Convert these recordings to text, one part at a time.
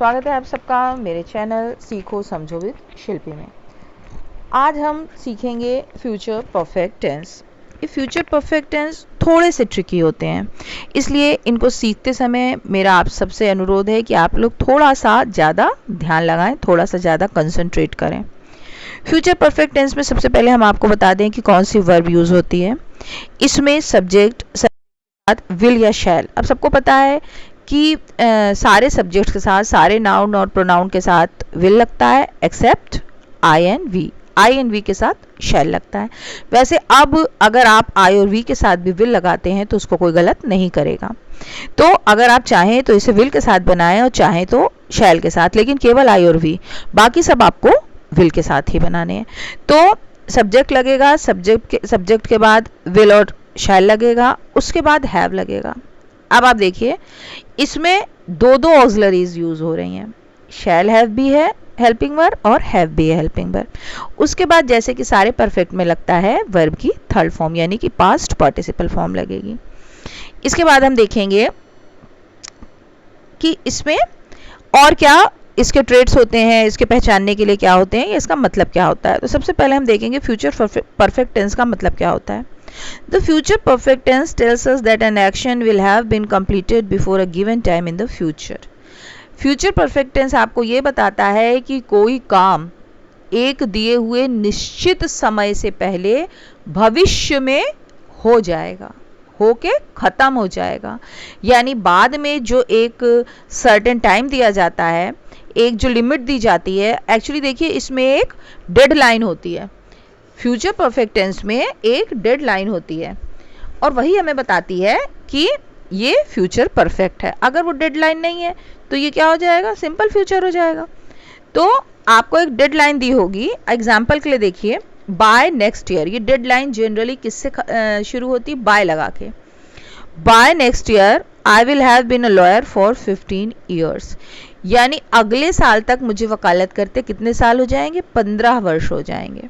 स्वागत है आप सबका मेरे चैनल सीखो समझो विद शिल्पी में। आज हम सीखेंगे फ्यूचर परफेक्ट टेंस। ये फ्यूचर परफेक्ट टेंस थोड़े से ट्रिकी होते हैं, इसलिए इनको सीखते समय मेरा आप सबसे अनुरोध है कि आप लोग थोड़ा सा ज़्यादा ध्यान लगाएं, थोड़ा सा ज़्यादा कंसंट्रेट करें। फ्यूचर परफेक्ट टेंस में सबसे पहले हम आपको बता दें कि कौन सी वर्ब यूज़ होती है। इसमें सब्जेक्ट विल या शैल। अब सबको पता है कि सारे सब्जेक्ट के साथ, सारे नाउन और प्रोनाउन के साथ विल लगता है एक्सेप्ट आई एंड वी के साथ शैल लगता है। वैसे अब अगर आप आई और वी के साथ भी विल लगाते हैं तो उसको कोई गलत नहीं करेगा। तो अगर आप चाहें तो इसे विल के साथ बनाएं और चाहें तो शैल के साथ, लेकिन केवल आई और वी, बाकी सब आपको विल के साथ ही बनाने हैं। तो सब्जेक्ट लगेगा, सब्जेक्ट के बाद विल और शैल लगेगा, उसके बाद हैव लगेगा। अब आप देखिए इसमें दो ऑक्सिलरीज यूज हो रही हैं, शैल हैव भी है हेल्पिंग वर्ब और हैव भी है हेल्पिंग वर्ब। उसके बाद जैसे कि सारे परफेक्ट में लगता है वर्ब की थर्ड फॉर्म यानी कि पास्ट पार्टिसिपल फॉर्म लगेगी। इसके बाद हम देखेंगे कि इसमें और क्या इसके ट्रेड्स होते हैं, इसके पहचानने के लिए क्या होते हैं, या इसका मतलब क्या होता है। तो सबसे पहले हम देखेंगे फ्यूचर परफेक्ट टेंस का मतलब क्या होता है। The future perfect tense tells us that an action will have been completed before a given time in the future. Future perfect tense आपको ये बताता है कि कोई काम एक दिए हुए निश्चित समय से पहले भविष्य में हो जाएगा, होके खत्म हो जाएगा। यानी बाद में जो एक सर्टेन टाइम दिया जाता है, एक जो लिमिट दी जाती है, एक्चुअली देखिए इसमें एक डेडलाइन होती है। फ्यूचर परफेक्ट टेंस में एक डेडलाइन होती है और वही हमें बताती है कि ये फ्यूचर परफेक्ट है। अगर वो डेडलाइन नहीं है तो ये क्या हो जाएगा, सिंपल फ्यूचर हो जाएगा। तो आपको एक डेडलाइन दी होगी, एग्जाम्पल के लिए देखिए बाय नेक्स्ट ईयर। ये डेडलाइन जनरली किससे शुरू होती है, बाय लगा के। By next year I will have been a lawyer for 15 years, यानी अगले साल तक मुझे वकालत करते कितने साल हो जाएंगे, 15 वर्ष हो जाएंगे।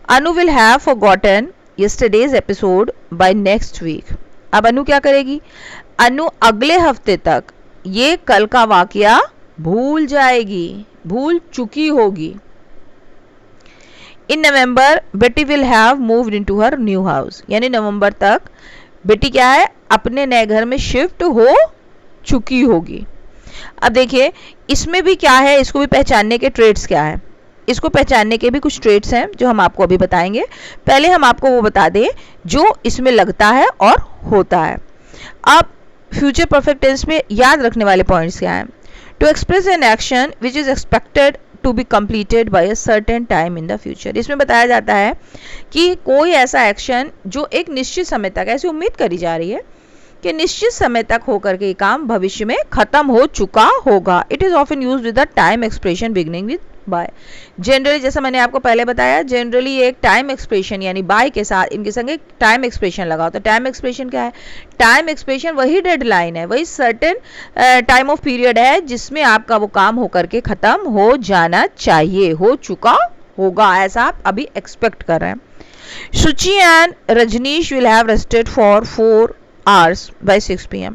Anu will have forgotten yesterday's episode by next week. अब अनु क्या करेगी, अनु अगले हफ्ते तक ये कल का वाकया भूल जाएगी, भूल चुकी होगी। इन नवंबर बेटी will have moved into her new house, यानी नवंबर तक बेटी क्या है, अपने नए घर में शिफ्ट हो चुकी होगी। अब देखिए इसमें भी क्या है, इसको भी पहचानने के ट्रेड्स क्या है, इसको पहचानने के भी कुछ ट्रेड्स हैं जो हम आपको अभी बताएंगे। पहले हम आपको वो बता दें जो इसमें लगता है और होता है। अब फ्यूचर परफेक्ट टेंस में याद रखने वाले पॉइंट्स क्या हैं। To express an action which is expected to be completed by a certain time in the future. इसमें बताया जाता है कि कोई ऐसा एक्शन जो एक निश्चित समय तक, ऐसी उम्मीद करी जा रही है कि निश्चित समय तक होकर के ये काम भविष्य में खत्म हो चुका होगा। It is often used with the time expression beginning with by. Generally जैसा मैंने आपको पहले बताया, जनरली एक टाइम एक्सप्रेशन यानी बाय के साथ इनके संग एक टाइम एक्सप्रेशन लगा होता है। टाइम एक्सप्रेशन क्या है, टाइम एक्सप्रेशन वही डेडलाइन है, वही सर्टेन टाइम ऑफ पीरियड है जिसमें आपका वो काम होकर के खत्म हो जाना चाहिए, हो चुका होगा, ऐसा आप अभी एक्सपेक्ट कर रहे हैं। Suchi and Rajneesh will have rested for 4 hours by 6 PM,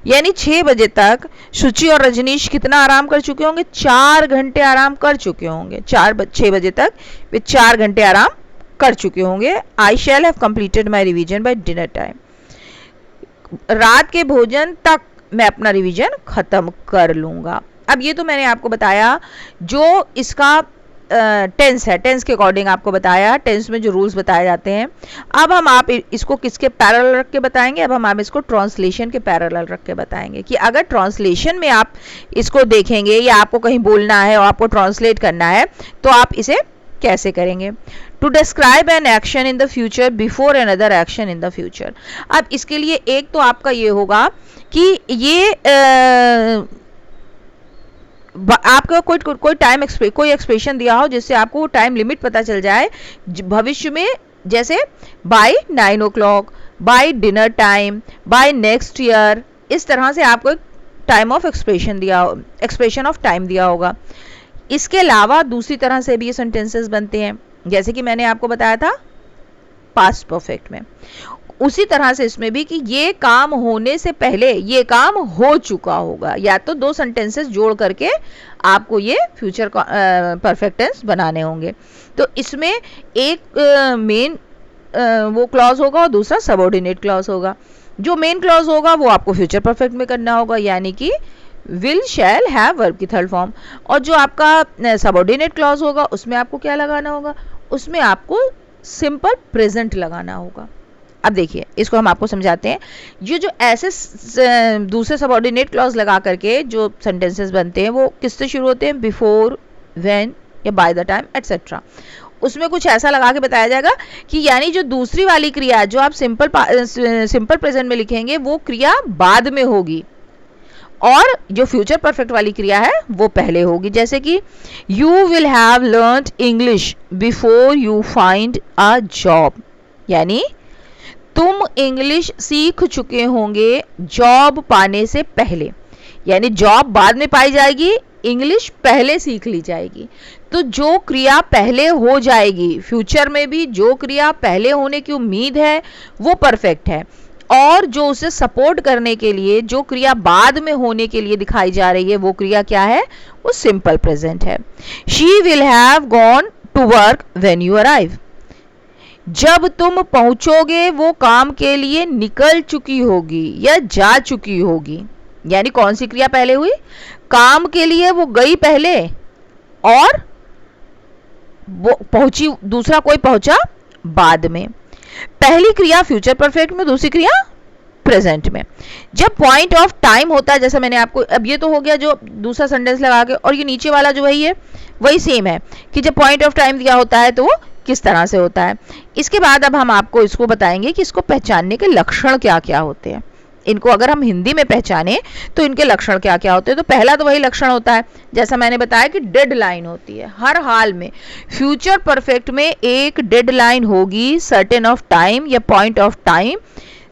यानी 6 बजे तक शुचि और रजनीश कितना आराम कर चुके होंगे, 4 घंटे आराम कर चुके होंगे। 6 बजे तक वे 4 घंटे आराम कर चुके होंगे। I shall have completed my revision by dinner time, रात के भोजन तक मैं अपना रिवीजन खत्म कर लूंगा। अब ये तो मैंने आपको बताया जो इसका टेंस है, टेंस के अकॉर्डिंग आपको बताया, टेंस में जो रूल्स बताए जाते हैं। अब हम आप इसको किसके पैरेलल रख के बताएंगे, अब हम आप इसको ट्रांसलेशन के पैरेलल रख के बताएंगे कि अगर ट्रांसलेशन में आप इसको देखेंगे या आपको कहीं बोलना है और आपको ट्रांसलेट करना है तो आप इसे कैसे करेंगे। To describe an action in the future before another action in the future. अब इसके लिए एक तो आपका ये होगा कि ये आपका कोई टाइम कोई एक्सप्रेशन दिया हो जिससे आपको वो टाइम लिमिट पता चल जाए भविष्य में, जैसे by 9 o'clock, by dinner time, by next year, इस तरह से आपको एक time of expression of time दिया होगा। इसके अलावा दूसरी तरह से भी ये सेंटेंसेस बनते हैं, जैसे कि मैंने आपको बताया था पास्ट परफेक्ट में। उसी तरह से इसमें भी कि ये काम होने से पहले ये काम हो चुका होगा, या तो दो सेंटेंसेस जोड़ करके आपको ये फ्यूचर परफेक्ट टेंस बनाने होंगे। तो इसमें एक मेन वो क्लॉज होगा और दूसरा सबऑर्डिनेट क्लॉज होगा। जो मेन क्लॉज होगा वो आपको फ्यूचर परफेक्ट में करना होगा, यानी कि विल शैल हैव वर्ब की थर्ड फॉर्म। और जो आपका सबऑर्डिनेट क्लॉज होगा उसमें आपको क्या लगाना होगा, उसमें आपको सिंपल प्रेजेंट लगाना होगा। अब देखिए इसको हम आपको समझाते हैं। ये जो ऐसे दूसरे सबऑर्डिनेट क्लॉज लगा करके जो सेंटेंसेस बनते हैं वो किससे शुरू होते हैं, बिफोर, व्हेन या बाय द टाइम एटसेट्रा। उसमें कुछ ऐसा लगा के बताया जाएगा कि यानी जो दूसरी वाली क्रिया जो आप सिंपल प्रेजेंट में लिखेंगे वो क्रिया बाद में होगी और जो फ्यूचर परफेक्ट वाली क्रिया है वो पहले होगी। जैसे कि you will have learned English before you find a job, यानी तुम इंग्लिश सीख चुके होंगे जॉब पाने से पहले, यानी जॉब बाद में पाई जाएगी, इंग्लिश पहले सीख ली जाएगी। तो जो क्रिया पहले हो जाएगी, फ्यूचर में भी जो क्रिया पहले होने की उम्मीद है वो परफेक्ट है, और जो उसे सपोर्ट करने के लिए जो क्रिया बाद में होने के लिए दिखाई जा रही है वो क्रिया क्या है, वो सिंपल प्रेजेंट है। She will have gone to work when you arrive, जब तुम पहुंचोगे वो काम के लिए निकल चुकी होगी या जा चुकी होगी। यानी कौन सी क्रिया पहले हुई, काम के लिए वो गई पहले और वो पहुंची, दूसरा कोई पहुंचा बाद में। पहली क्रिया फ्यूचर परफेक्ट में, दूसरी क्रिया प्रेजेंट में। जब पॉइंट ऑफ टाइम होता है, जैसा मैंने आपको, अब ये तो हो गया जो दूसरा सेंटेंस लगा के, और ये नीचे वाला जो है वही सेम है कि जब पॉइंट ऑफ टाइम दिया होता है तो वो किस तरह से होता है। इसके बाद अब हम आपको इसको बताएंगे कि इसको पहचानने के लक्षण क्या क्या होते हैं। इनको अगर हम हिंदी में पहचाने तो इनके लक्षण क्या क्या होते हैं। तो पहला तो वही लक्षण होता है जैसा मैंने बताया कि डेडलाइन होती है। हर हाल में फ्यूचर परफेक्ट में एक डेडलाइन होगी, सर्टेन ऑफ टाइम या पॉइंट ऑफ टाइम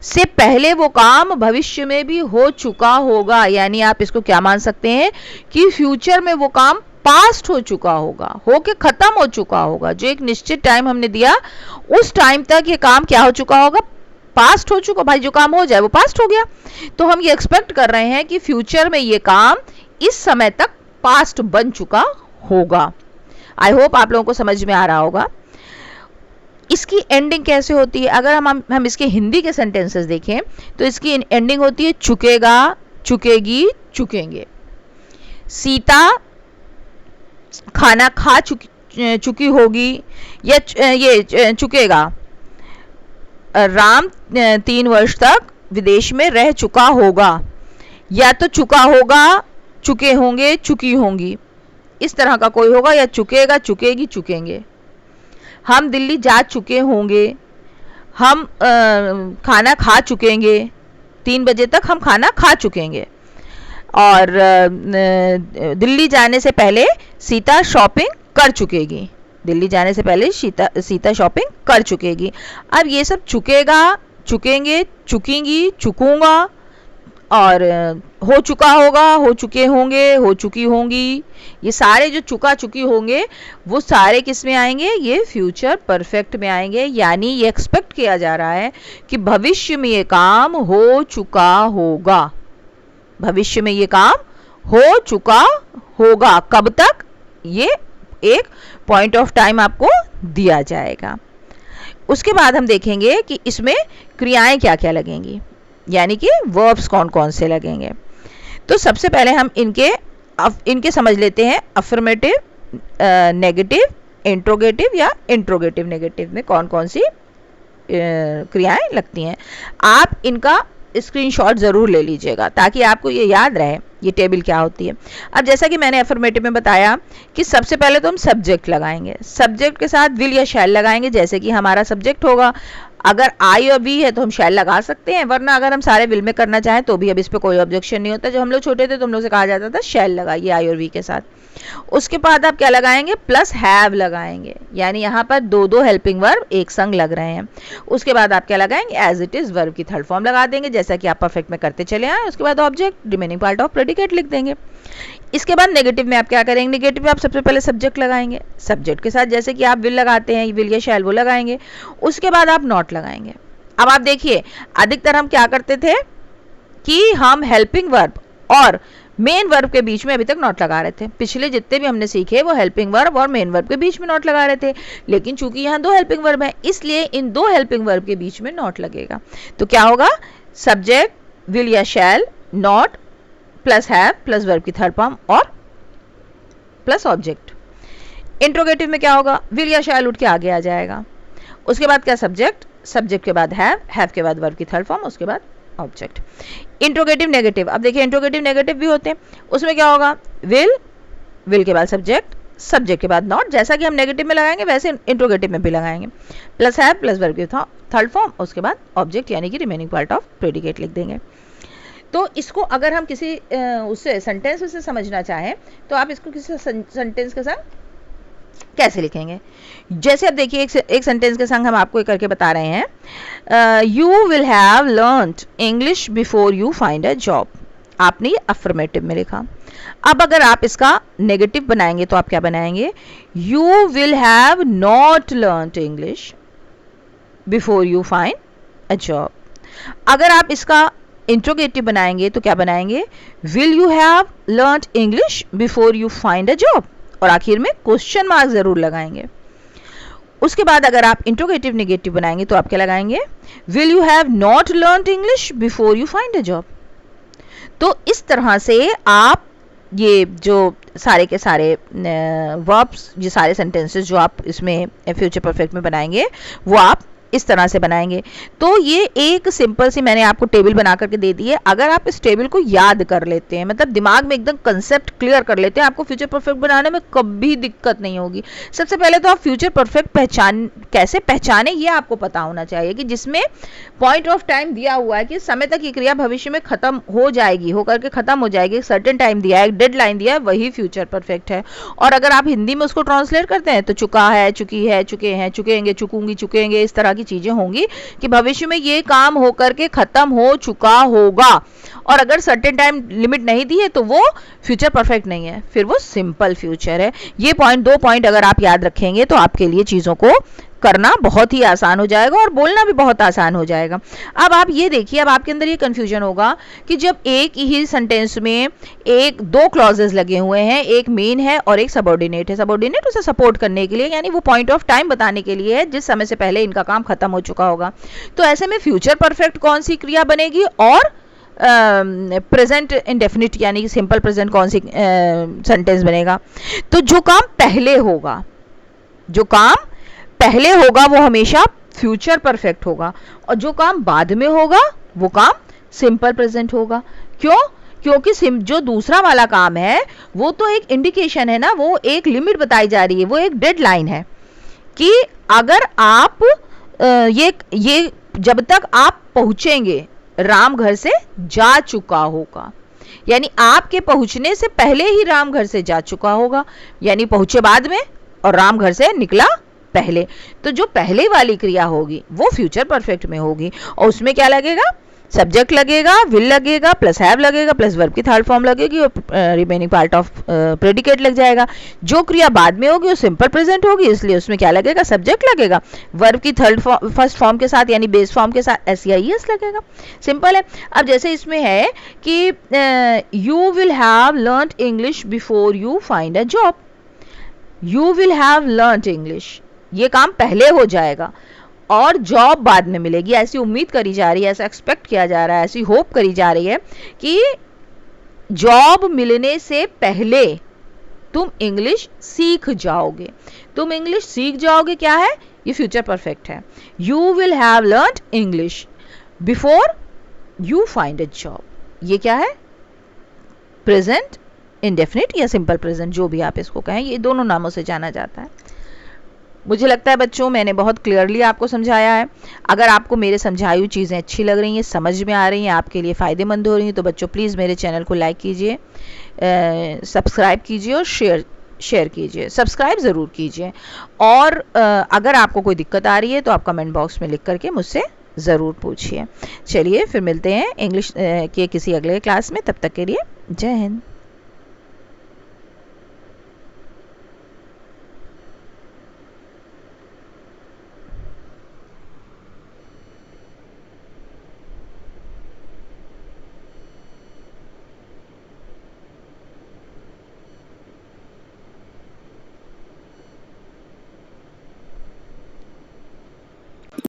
से पहले वो काम भविष्य में भी हो चुका होगा। यानी आप इसको क्या मान सकते हैं कि फ्यूचर में वो काम पास्ट हो चुका होगा, होके खत्म हो चुका होगा। जो एक निश्चित टाइम हमने दिया उस टाइम तक ये काम क्या हो चुका होगा, पास्ट हो चुका। भाई जो काम हो जाए वो पास्ट हो गया। तो हम ये एक्सपेक्ट कर रहे हैं कि फ्यूचर में ये काम इस समय तक पास्ट बन चुका होगा। आई होप आप लोगों को समझ में आ रहा होगा। इसकी एंडिंग कैसे होती है, अगर हम इसके हिंदी के सेंटेंसेस देखें तो इसकी एंडिंग होती है चुकेगा, चुकेगी, चुकेंगे। सीता खाना खा चुकी होगी या ये चुकेगा। राम 3 वर्ष तक विदेश में रह चुका होगा, या तो चुका होगा, चुके होंगे, चुकी होंगी, इस तरह का कोई होगा, या चुकेगा, चुकेगी, चुकेंगे। हम दिल्ली जा चुके होंगे, हम खाना खा चुकेंगे, 3 बजे तक हम खाना खा चुकेंगे। और दिल्ली जाने से पहले सीता शॉपिंग कर चुकेगी, दिल्ली जाने से पहले सीता शॉपिंग कर चुकेगी। अब ये सब चुकेगा, चुकेंगे, चुकेंगी, चुकूंगा, और हो चुका होगा, हो चुके होंगे, हो चुकी होंगी, ये सारे जो चुका चुकी होंगे वो सारे किस में आएंगे, ये फ्यूचर परफेक्ट में आएंगे। यानी ये एक्सपेक्ट किया जा रहा है कि भविष्य में ये काम हो चुका होगा, भविष्य में ये काम हो चुका होगा। कब तक, ये एक पॉइंट ऑफ टाइम आपको दिया जाएगा। उसके बाद हम देखेंगे कि इसमें क्रियाएं क्या क्या लगेंगी, यानी कि वर्ब्स कौन कौन से लगेंगे। तो सबसे पहले हम इनके समझ लेते हैं। अफर्मेटिव, नेगेटिव, इंट्रोगेटिव या इंट्रोगेटिव नेगेटिव में कौन कौन सी क्रियाएं लगती हैं। आप इनका स्क्रीनशॉट जरूर ले लीजिएगा ताकि आपको ये याद रहे ये टेबल क्या होती है। अब जैसा कि मैंने अफर्मेटिव में बताया कि सबसे पहले तो हम सब्जेक्ट लगाएंगे, सब्जेक्ट के साथ विल या शैल लगाएंगे। जैसे कि हमारा सब्जेक्ट होगा, अगर आई और बी है तो हम शैल लगा सकते हैं, वरना अगर हम सारे विल में करना चाहें तो भी अब इस पर कोई ऑब्जेक्शन नहीं होता। जब हम लोग छोटे थे तो हम लोग से कहा जाता था शैल लगाइए आई और वी के साथ। उसके बाद आप क्या लगाएंगे, प्लस हैव लगाएंगे, यानी यहाँ पर दो हेल्पिंग वर्ब एक संग लग रहे हैं। उसके बाद आप क्या लगाएंगे, एज इट इज वर्ब की थर्ड फॉर्म लगा देंगे, जैसा कि आप परफेक्ट में करते चले आए। उसके बाद object, remaining part of predicate लिख देंगे। इसके बाद नेगेटिव में आप क्या करेंगे, नेगेटिव में आप सबसे पहले सब्जेक्ट लगाएंगे, सब्जेक्ट के साथ जैसे कि आप विल लगाते हैं, विल या शैल वो लगाएंगे। उसके बाद आप नॉट लगाएंगे, अब आप देखिए, अधिकतर हम क्या करते थे कि हम हेल्पिंग वर्ब और मेन वर्ब के बीच में अभी तक नॉट लगा रहे थे। पिछले जितने भी हमने सीखे वो हेल्पिंग वर्ब और मेन वर्ब के बीच में नॉट लगा रहे थे, लेकिन चूंकि यहाँ 2 हेल्पिंग वर्ब है इसलिए इन 2 हेल्पिंग वर्ब के बीच में नॉट लगेगा। तो क्या होगा, सब्जेक्ट विल या shall, not plus have plus verb की थर्ड फॉर्म और प्लस ऑब्जेक्ट। इंट्रोगेटिव में क्या होगा, विल या शैल उठ के आगे आ जाएगा, उसके बाद क्या, सब्जेक्ट, सब्जेक्ट के बाद हैव के बाद वर्ब की थर्ड फॉर्म, उसके बाद ऑब्जेक्ट। इंट्रोगेटिव नेगेटिव, अब देखिए इंट्रोगेटिव नेगेटिव भी होते हैं, उसमें क्या होगा, विल के बाद सब्जेक्ट, सब्जेक्ट के बाद नॉट, जैसा कि हम नेगेटिव में लगाएंगे वैसे इंट्रोगेटिव में भी लगाएंगे, प्लस हैव प्लस वर्ब की थर्ड फॉर्म, उसके बाद ऑब्जेक्ट यानी कि रिमेनिंग पार्ट ऑफ प्रेडिकेट लिख देंगे। तो इसको अगर हम किसी उससे सेंटेंस से समझना चाहें तो आप इसको किसी सेंटेंस के साथ कैसे लिखेंगे। जैसे अब देखिए एक सेंटेंस के संग हम आपको करके बता रहे हैं, you will have learned English before you find a job. आपने ये अफर्मेटिव में लिखा। अब अगर आप इसका नेगेटिव बनाएंगे तो आप क्या बनाएंगे, you will have not learned English before you find a job. अगर आप इसका इंट्रोगेटिव बनाएंगे तो क्या बनाएंगे, will you have learned English before you find a job, और आखिर में क्वेश्चन मार्क जरूर लगाएंगे। उसके बाद अगर आप इंट्रोगेटिव नेगेटिव बनाएंगे तो आप क्या लगाएंगे, will you have not learned English before you find a job. तो इस तरह से आप ये जो सारे के सारे वर्ब्स, ये सारे सेंटेंसेस जो आप इसमें फ्यूचर परफेक्ट में बनाएंगे वो आप इस तरह से बनाएंगे। तो ये एक सिंपल सी मैंने आपको टेबल बना करके दे दी है। अगर आप इस टेबल को याद कर लेते हैं, मतलब दिमाग में एकदम कंसेप्ट क्लियर कर लेते हैं, आपको फ्यूचर परफेक्ट बनाने में कभी दिक्कत नहीं होगी। सबसे पहले तो आप फ्यूचर परफेक्ट कैसे पहचाने ये आपको पता होना चाहिए कि जिसमें पॉइंट ऑफ टाइम दिया हुआ है कि समय तक ये क्रिया भविष्य में खत्म हो जाएगी, होकर के खत्म हो जाएगी, सर्टेन टाइम दिया है, डेड लाइन दिया है, वही फ्यूचर परफेक्ट है। और अगर आप हिंदी में उसको ट्रांसलेट करते हैं तो चुका है, चुकी है, चुके हैं, चुकेंगे, चुकूंगी, चुकेंगे, इस तरह की चीजें होंगी कि भविष्य में ये काम होकर के खत्म हो चुका होगा। और अगर सर्टेन टाइम लिमिट नहीं दी है तो वो फ्यूचर परफेक्ट नहीं है, फिर वो सिंपल फ्यूचर है। ये दो पॉइंट अगर आप याद रखेंगे तो आपके लिए चीजों को करना बहुत ही आसान हो जाएगा और बोलना भी बहुत आसान हो जाएगा। अब आप ये देखिए, अब आपके अंदर ये कंफ्यूजन होगा कि जब एक ही सेंटेंस में दो क्लॉजेस लगे हुए हैं, एक मेन है और एक सबऑर्डिनेट है। सबऑर्डिनेट उसे सपोर्ट करने के लिए, यानी वो पॉइंट ऑफ टाइम बताने के लिए है जिस समय से पहले इनका काम खत्म हो चुका होगा। तो ऐसे में फ्यूचर परफेक्ट कौन सी क्रिया बनेगी और प्रेजेंट इंडेफिनिट यानी कि सिंपल प्रेजेंट कौन सी सेंटेंस बनेगा। तो जो काम पहले होगा वो हमेशा फ्यूचर परफेक्ट होगा, और जो काम बाद में होगा वो काम सिंपल प्रेजेंट होगा। क्यों? क्योंकि जो दूसरा वाला काम है वो तो एक इंडिकेशन है ना, वो एक लिमिट बताई जा रही है, वो एक डेडलाइन है कि अगर आप ये जब तक आप पहुंचेंगे, राम घर से जा चुका होगा, यानी आपके पहुंचने से पहले ही राम घर से जा चुका होगा, यानी पहुंचे बाद में और राम घर से निकला पहले। तो जो पहले वाली क्रिया होगी वो फ्यूचर परफेक्ट में होगी, और उसमें क्या लगेगा, सब्जेक्ट लगेगा, विल लगेगा, प्लस हैव लगेगा, प्लस वर्ब की थर्ड फॉर्म लगेगी और रिमेनिंग पार्ट ऑफ प्रेडिकेट लग जाएगा। जो क्रिया बाद में होगी वो सिंपल प्रेजेंट होगी, इसलिए उसमें क्या लगेगा, सब्जेक्ट लगेगा, वर्ब की फर्स्ट फॉर्म के साथ यानी बेस फॉर्म के साथ SEIS लगेगा। सिंपल है। अब जैसे इसमें है कि you will have learned English before you find a job. You will have learned English, ये काम पहले हो जाएगा और जॉब बाद में मिलेगी, ऐसी उम्मीद करी जा रही है, ऐसा एक्सपेक्ट किया जा रहा है, ऐसी होप करी जा रही है कि जॉब मिलने से पहले तुम इंग्लिश सीख जाओगे। तुम इंग्लिश सीख जाओगे, क्या है ये, फ्यूचर परफेक्ट है। You will have learned English before you find a job, ये क्या है, प्रेजेंट इंडेफिनिट या सिंपल प्रेजेंट, जो भी आप इसको कहें, ये दोनों नामों से जाना जाता है। मुझे लगता है बच्चों मैंने बहुत क्लियरली आपको समझाया है। अगर आपको मेरे समझाई हुई चीज़ें अच्छी लग रही हैं, समझ में आ रही हैं, आपके लिए फ़ायदेमंद हो रही हैं, तो बच्चों प्लीज़ मेरे चैनल को लाइक कीजिए, सब्सक्राइब कीजिए और शेयर कीजिए। सब्सक्राइब ज़रूर कीजिए, और अगर आपको कोई दिक्कत आ रही है तो आप कमेंट बॉक्स में लिख करके मुझसे ज़रूर पूछिए। चलिए फिर मिलते हैं इंग्लिश के किसी अगले क्लास में, तब तक के लिए जय हिंद।